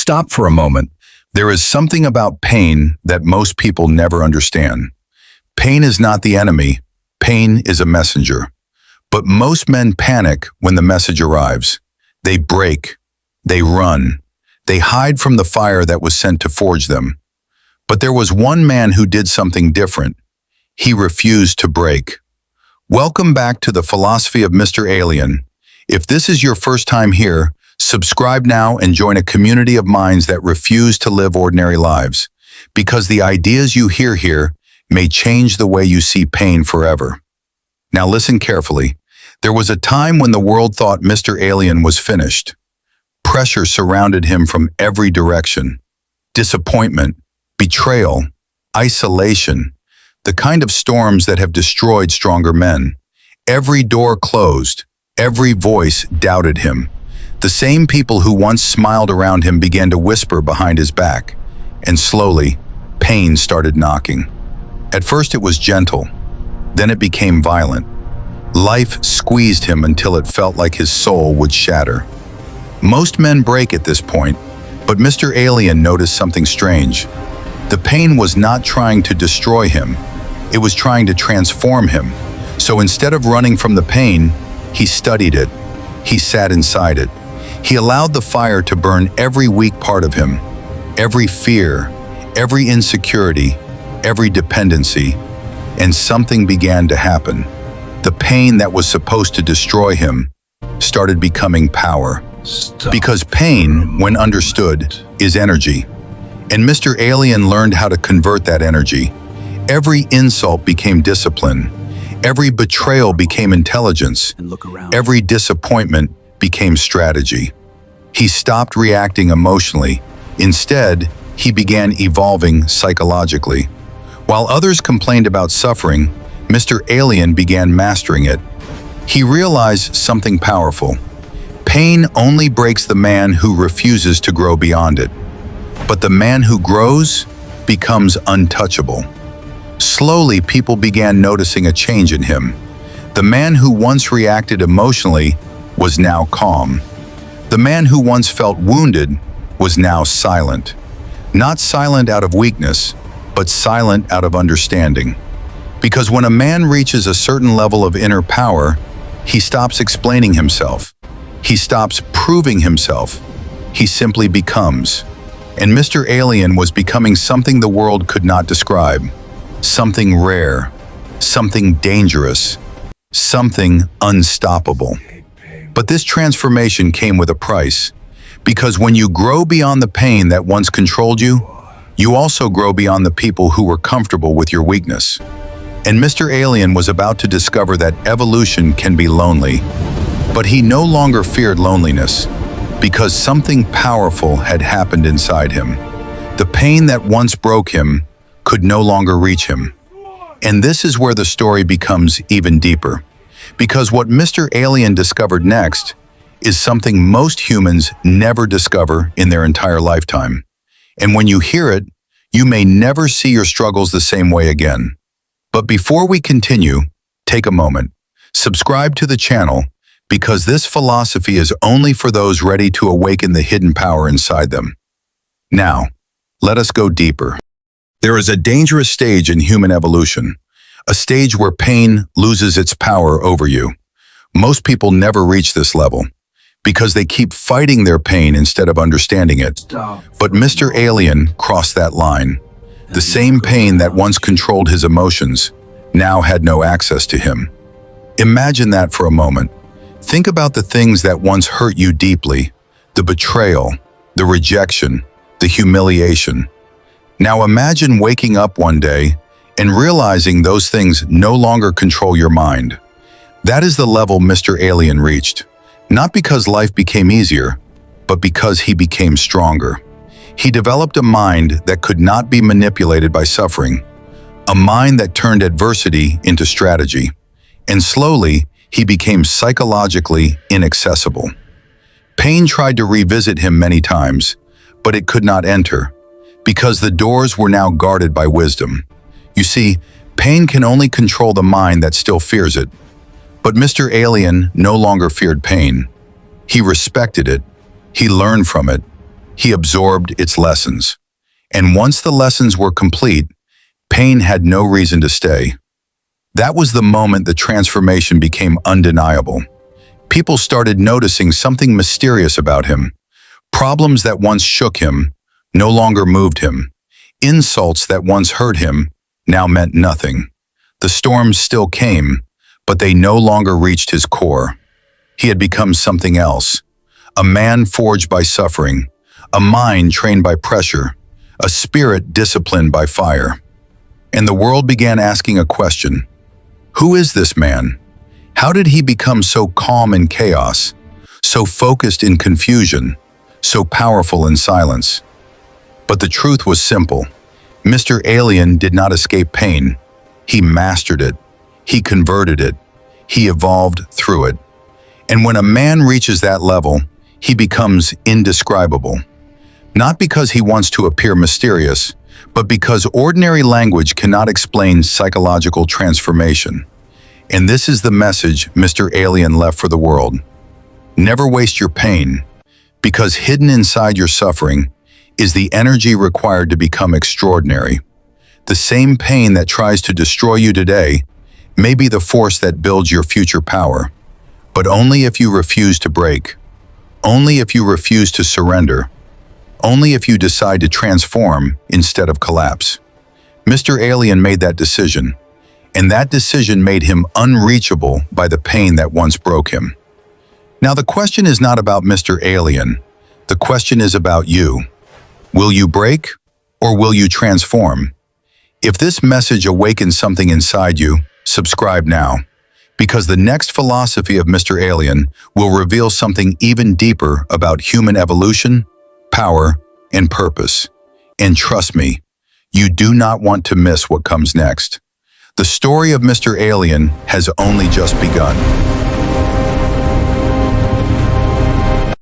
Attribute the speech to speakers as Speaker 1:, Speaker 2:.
Speaker 1: stop for a moment. There is something about pain that most people never understand. Pain is not the enemy. Pain is a messenger. But most men panic when the message arrives. They break. They run. They hide from the fire that was sent to forge them. But there was one man who did something different. He refused to break. Welcome back to the philosophy of Mr. Alien. If this is your first time here, subscribe now and join a community of minds that refuse to live ordinary lives, because the ideas you hear here may change the way you see pain forever. Now listen carefully. There was a time when the world thought Mr. Alien was finished. Pressure surrounded him from every direction. Disappointment, betrayal, isolation, the kind of storms that have destroyed stronger men. Every door closed, every voice doubted him. The same people who once smiled around him began to whisper behind his back, and slowly, pain started knocking. At first it was gentle, then it became violent. Life squeezed him until it felt like his soul would shatter. Most men break at this point, but Mr. Alien noticed something strange. The pain was not trying to destroy him, it was trying to transform him. So instead of running from the pain, he studied it. He sat inside it. He allowed the fire to burn every weak part of him, every fear, every insecurity, every dependency, and something began to happen. The pain that was supposed to destroy him started becoming power. Because pain, when understood, is energy. And Mr. Alien learned how to convert that energy. Every insult became discipline. Every betrayal became intelligence. Every disappointment became strategy. He stopped reacting emotionally. Instead, he began evolving psychologically. While others complained about suffering, Mr. Alien began mastering it. He realized something powerful. Pain only breaks the man who refuses to grow beyond it. But the man who grows becomes untouchable. Slowly, people began noticing a change in him. The man who once reacted emotionally was now calm. The man who once felt wounded was now silent. Not silent out of weakness, but silent out of understanding. Because when a man reaches a certain level of inner power, he stops explaining himself. He stops proving himself. He simply becomes. And Mr. Alien was becoming something the world could not describe. Something rare, something dangerous, something unstoppable. But this transformation came with a price, because when you grow beyond the pain that once controlled you, you also grow beyond the people who were comfortable with your weakness. And Mr. Alien was about to discover that evolution can be lonely. But he no longer feared loneliness, because something powerful had happened inside him. The pain that once broke him could no longer reach him. And this is where the story becomes even deeper. Because what Mr. Alien discovered next is something most humans never discover in their entire lifetime. And when you hear it, you may never see your struggles the same way again. But before we continue, take a moment. Subscribe to the channel, because this philosophy is only for those ready to awaken the hidden power inside them. Now, let us go deeper. There is a dangerous stage in human evolution, a stage where pain loses its power over you. Most people never reach this level, because they keep fighting their pain instead of understanding it. But Mr. Alien crossed that line. The same pain that once controlled his emotions now had no access to him. Imagine that for a moment. Think about the things that once hurt you deeply, the betrayal, the rejection, the humiliation. Now imagine waking up one day and realizing those things no longer control your mind. That is the level Mr. Alien reached, not because life became easier, but because he became stronger. He developed a mind that could not be manipulated by suffering, a mind that turned adversity into strategy, and slowly, he became psychologically inaccessible. Pain tried to revisit him many times, but it could not enter, because the doors were now guarded by wisdom. You see, pain can only control the mind that still fears it. But Mr. Alien no longer feared pain. He respected it, he learned from it, He absorbed its lessons. And once the lessons were complete, pain had no reason to stay. That was the moment the transformation became undeniable. People started noticing something mysterious about him. Problems that once shook him no longer moved him. Insults that once hurt him now meant nothing. The storms still came, but they no longer reached his core. He had become something else. A man forged by suffering, a mind trained by pressure, a spirit disciplined by fire. And the world began asking a question. Who is this man? How did he become so calm in chaos, so focused in confusion, so powerful in silence? But the truth was simple. Mr. Alien did not escape pain. He mastered it. He converted it. He evolved through it. And when a man reaches that level, he becomes indescribable. Not because he wants to appear mysterious, but because ordinary language cannot explain psychological transformation. And this is the message Mr. Alien left for the world. Never waste your pain, because hidden inside your suffering is the energy required to become extraordinary. The same pain that tries to destroy you today may be the force that builds your future power, but only if you refuse to break, only if you refuse to surrender, only if you decide to transform instead of collapse. Mr. Alien made that decision, and that decision made him unreachable by the pain that once broke him. Now the question is not about Mr. Alien, the question is about you. Will you break, or will you transform? If this message awakens something inside you, subscribe now, because the next philosophy of Mr. Alien will reveal something even deeper about human evolution, power, and purpose. And trust me, you do not want to miss what comes next. The story of Mr. Alien has only just begun.